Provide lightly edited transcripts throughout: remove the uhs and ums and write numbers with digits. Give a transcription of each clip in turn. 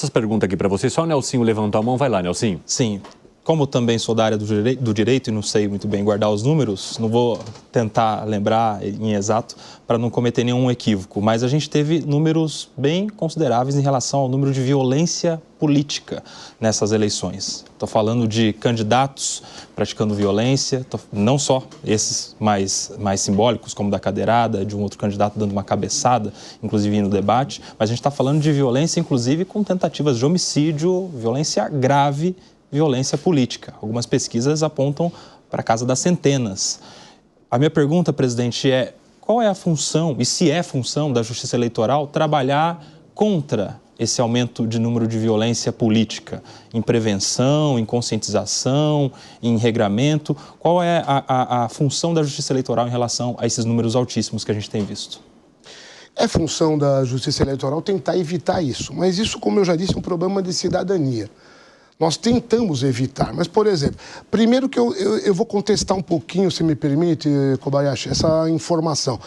Essa pergunta aqui para você, só o Nelsinho levantou a mão, vai lá, Nelsinho. Sim. Como também sou da área do direito e não sei muito bem guardar os números, não vou tentar lembrar em exato para não cometer nenhum equívoco, mas a gente teve números bem consideráveis em relação ao número de violência política nessas eleições. Estou falando de candidatos praticando violência, não só esses mais simbólicos, como da cadeirada, de um outro candidato dando uma cabeçada, inclusive no debate, mas a gente está falando de violência, inclusive com tentativas de homicídio, violência grave, violência política. Algumas pesquisas apontam para a casa das centenas. A minha pergunta, presidente, é qual é a função, e se é função da Justiça Eleitoral, trabalhar contra esse aumento de número de violência política, em prevenção, em conscientização, em regramento? Qual é a função da Justiça Eleitoral em relação a esses números altíssimos que a gente tem visto? É função da Justiça Eleitoral tentar evitar isso, mas isso, como eu já disse, é um problema de cidadania. Nós tentamos evitar, mas, por exemplo, primeiro que eu vou contestar um pouquinho, se me permite, Kobayashi, essa informação.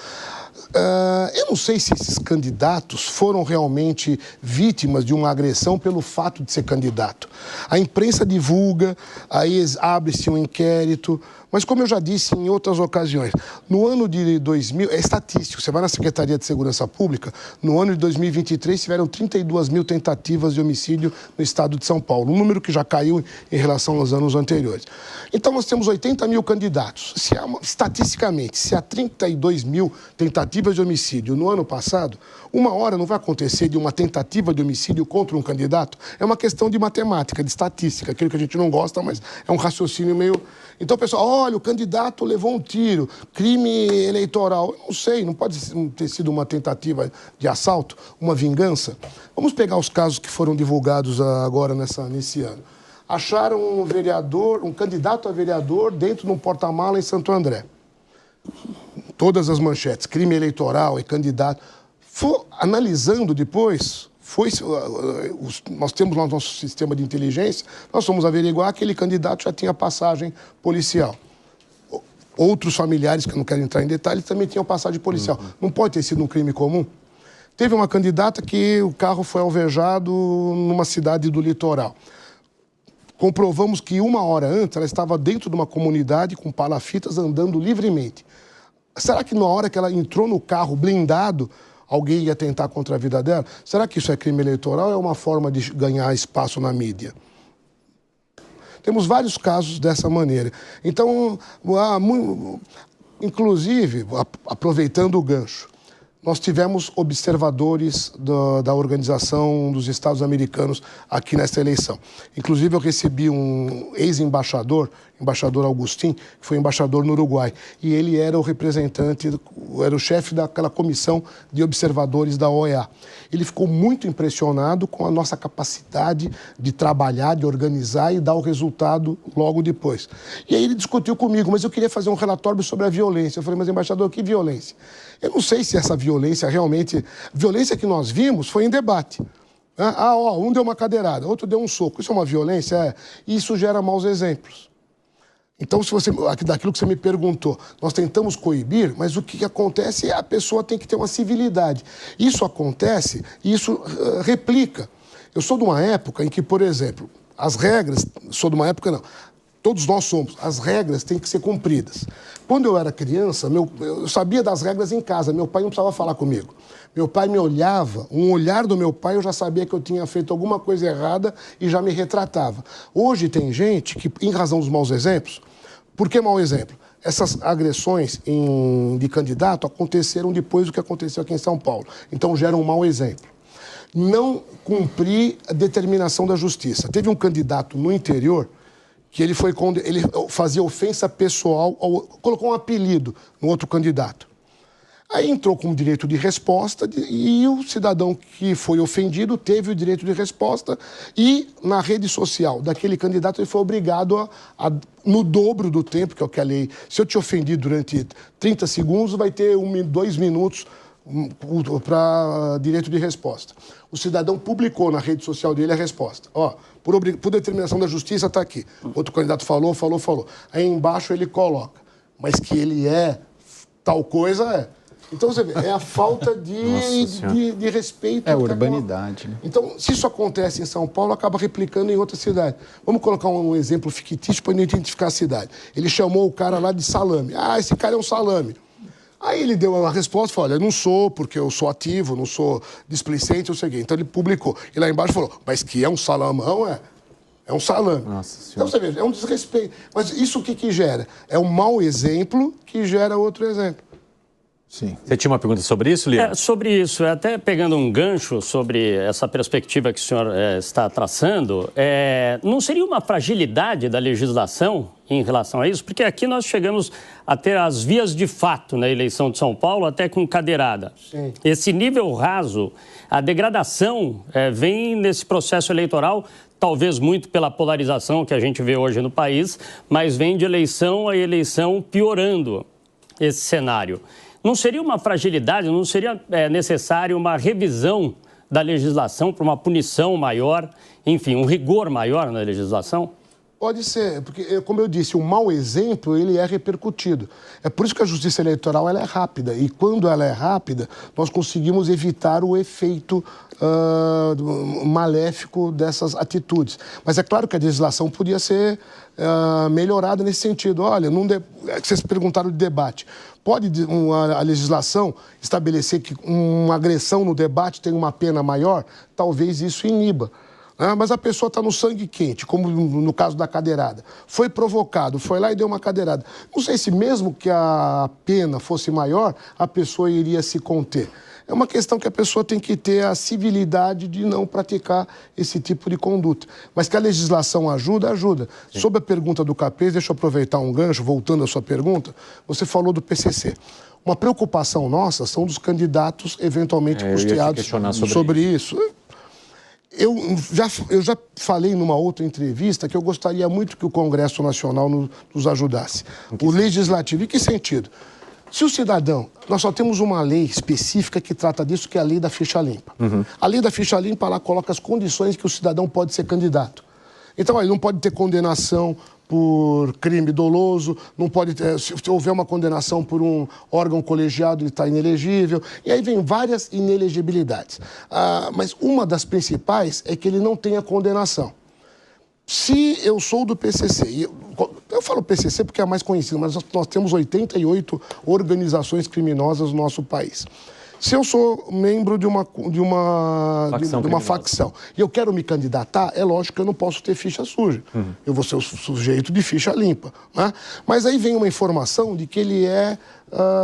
Eu não sei se esses candidatos foram realmente vítimas de uma agressão pelo fato de ser candidato. A imprensa divulga, aí abre-se um inquérito, mas como eu já disse em outras ocasiões, no ano de 2000, é estatístico, você vai na Secretaria de Segurança Pública, no ano de 2023 tiveram 32 mil tentativas de homicídio no estado de São Paulo, um número que já caiu em relação aos anos anteriores. Então nós temos 80 mil candidatos. Estatisticamente, se há 32 mil tentativas de homicídio no ano passado, uma hora não vai acontecer de uma tentativa de homicídio contra um candidato? É uma questão de matemática, de estatística, aquilo que a gente não gosta, mas é um raciocínio meio... Então, pessoal, olha, o candidato levou um tiro, crime eleitoral. Eu não sei, não pode ter sido uma tentativa de assalto, uma vingança? Vamos pegar os casos que foram divulgados agora nesse ano. Acharam um candidato a vereador dentro de um porta-mala em Santo André. Todas as manchetes, crime eleitoral e candidato. Analisando depois... nós temos lá o nosso sistema de inteligência, nós fomos averiguar que aquele candidato já tinha passagem policial. Outros familiares, que eu não quero entrar em detalhes, também tinham passagem policial. Não pode ter sido um crime comum? Teve uma candidata que o carro foi alvejado numa cidade do litoral. Comprovamos que uma hora antes ela estava dentro de uma comunidade com palafitas andando livremente. Será que na hora que ela entrou no carro blindado, alguém ia tentar contra a vida dela? Será que isso é crime eleitoral ou é uma forma de ganhar espaço na mídia? Temos vários casos dessa maneira. Então, inclusive, aproveitando o gancho, nós tivemos observadores da Organização dos Estados Americanos aqui nessa eleição. Inclusive, eu recebi um ex-embaixador, embaixador Augustin, que foi embaixador no Uruguai. E ele era o representante, era o chefe daquela comissão de observadores da OEA. Ele ficou muito impressionado com a nossa capacidade de trabalhar, de organizar e dar o resultado logo depois. E aí ele discutiu comigo, mas eu queria fazer um relatório sobre a violência. Eu falei, mas embaixador, que violência? Eu não sei se essa violência realmente... A violência que nós vimos foi em debate. Um deu uma cadeirada, outro deu um soco. Isso é uma violência? É. Isso gera maus exemplos. Então, daquilo que você me perguntou, nós tentamos coibir, mas o que acontece é a pessoa tem que ter uma civilidade. Isso acontece e isso replica. Eu sou de uma época em que, por exemplo, as regras... Sou de uma época, não. Todos nós somos. As regras têm que ser cumpridas. Quando eu era criança, eu sabia das regras em casa. Meu pai não precisava falar comigo. Meu pai me olhava, um olhar do meu pai, eu já sabia que eu tinha feito alguma coisa errada e já me retratava. Hoje tem gente que, em razão dos maus exemplos... Por que mau exemplo? Essas agressões de candidato aconteceram depois do que aconteceu aqui em São Paulo. Então, gera um mau exemplo. Não cumprir a determinação da justiça. Teve um candidato no interior que ele fazia ofensa pessoal, colocou um apelido no outro candidato. Aí entrou com o direito de resposta e o cidadão que foi ofendido teve o direito de resposta e na rede social daquele candidato ele foi obrigado no dobro do tempo, que é o que a lei... Se eu te ofendi durante 30 segundos, vai ter 2 minutos para direito de resposta. O cidadão publicou na rede social dele a resposta. Por determinação da justiça, está aqui. Outro candidato falou. Aí embaixo ele coloca. Mas que ele é tal coisa, é. Então, você vê, é a falta de respeito. É a urbanidade. Né? Então, se isso acontece em São Paulo, acaba replicando em outra cidade. Vamos colocar um exemplo fictício para identificar a cidade. Ele chamou o cara lá de salame. Ah, esse cara é um salame. Aí ele deu uma resposta e falou, olha, eu não sou, porque eu sou ativo, não sou displicente, eu sei o quê. Então ele publicou. E lá embaixo falou, mas que é um salamão, é um salame. Nossa então você vê, é um desrespeito. Mas isso o que gera? É um mau exemplo que gera outro exemplo. Sim. Você tinha uma pergunta sobre isso, Lia? Sobre isso, até pegando um gancho sobre essa perspectiva que o senhor está traçando, não seria uma fragilidade da legislação em relação a isso? Porque aqui nós chegamos a ter as vias de fato na eleição de São Paulo, até com cadeirada. Sim. Esse nível raso, a degradação vem nesse processo eleitoral, talvez muito pela polarização que a gente vê hoje no país, mas vem de eleição a eleição piorando esse cenário. Não seria uma fragilidade, não seria necessário uma revisão da legislação para uma punição maior, enfim, um rigor maior na legislação? Pode ser, porque, como eu disse, o mau exemplo, ele é repercutido. É por isso que a justiça eleitoral ela é rápida. E quando ela é rápida, nós conseguimos evitar o efeito maléfico dessas atitudes. Mas é claro que a legislação podia ser melhorada nesse sentido. Olha, vocês perguntaram de debate. Pode a legislação estabelecer que uma agressão no debate tem uma pena maior? Talvez isso iniba. Mas a pessoa está no sangue quente, como no caso da cadeirada. Foi provocado, foi lá e deu uma cadeirada. Não sei se mesmo que a pena fosse maior, a pessoa iria se conter. É uma questão que a pessoa tem que ter a civilidade de não praticar esse tipo de conduta. Mas que a legislação ajuda, ajuda. Sim. Sobre a pergunta do Capês, deixa eu aproveitar um gancho, voltando à sua pergunta, você falou do PCC. Uma preocupação nossa são dos candidatos eventualmente custeados sobre isso. Eu já falei numa outra entrevista que eu gostaria muito que o Congresso Nacional nos ajudasse. O Legislativo. Em que sentido? Se o cidadão... Nós só temos uma lei específica que trata disso, que é a lei da ficha limpa. Uhum. A lei da ficha limpa, lá coloca as condições que o cidadão pode ser candidato. Então, ele não pode ter condenação por crime doloso, não pode ter, se houver uma condenação por um órgão colegiado, ele está inelegível. E aí vem várias inelegibilidades. Mas uma das principais é que ele não tenha condenação. Se eu sou do PCC, eu falo PCC porque é a mais conhecida, mas nós temos 88 organizações criminosas no nosso país. Se eu sou membro de uma facção e eu quero me candidatar, é lógico que eu não posso ter ficha suja. Uhum. Eu vou ser o sujeito de ficha limpa. Né? Mas aí vem uma informação de que ele é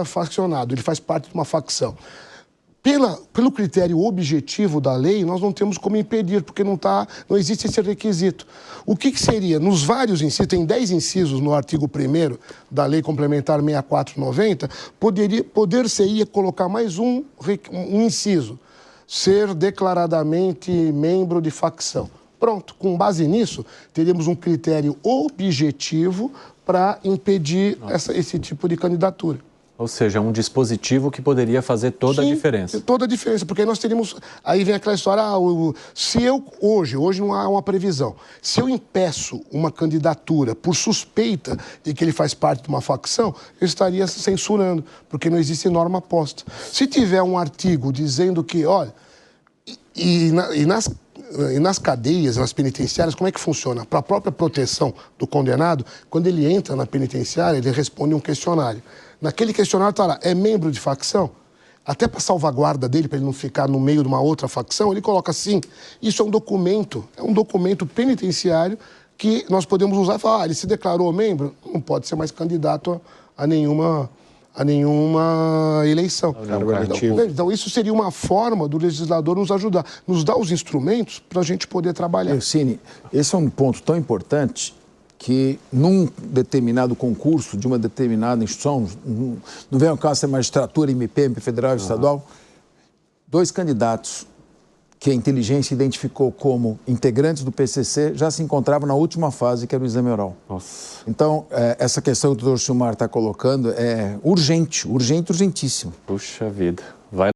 faccionado, ele faz parte de uma facção. Pelo critério objetivo da lei, nós não temos como impedir, porque não existe esse requisito. O que seria? Nos vários incisos, tem 10 incisos no artigo 1º da Lei Complementar 6490, poder-se-ia colocar mais um inciso, ser declaradamente membro de facção. Pronto, com base nisso, teríamos um critério objetivo para impedir esse tipo de candidatura. Ou seja, um dispositivo que poderia fazer toda a diferença. Toda a diferença, porque aí nós teríamos... Aí vem aquela história, se eu hoje não há uma previsão, se eu impeço uma candidatura por suspeita de que ele faz parte de uma facção, eu estaria censurando, porque não existe norma posta. Se tiver um artigo dizendo que, olha, e nas cadeias, nas penitenciárias, como é que funciona? Para a própria proteção do condenado, quando ele entra na penitenciária, ele responde um questionário. Naquele questionário está lá, é membro de facção? Até para salvaguarda dele, para ele não ficar no meio de uma outra facção, ele coloca assim. Isso é um documento penitenciário que nós podemos usar e falar, ele se declarou membro, não pode ser mais candidato a nenhuma eleição. Então, isso seria uma forma do legislador nos ajudar, nos dar os instrumentos para a gente poder trabalhar. Cine, esse é um ponto tão importante que num determinado concurso de uma determinada instituição, não vem ao caso ser magistratura, MP federal e estadual, 2 candidatos que a inteligência identificou como integrantes do PCC já se encontravam na última fase, que era o exame oral. Nossa. Então, essa questão que o doutor Silmar está colocando é urgentíssimo. Puxa vida.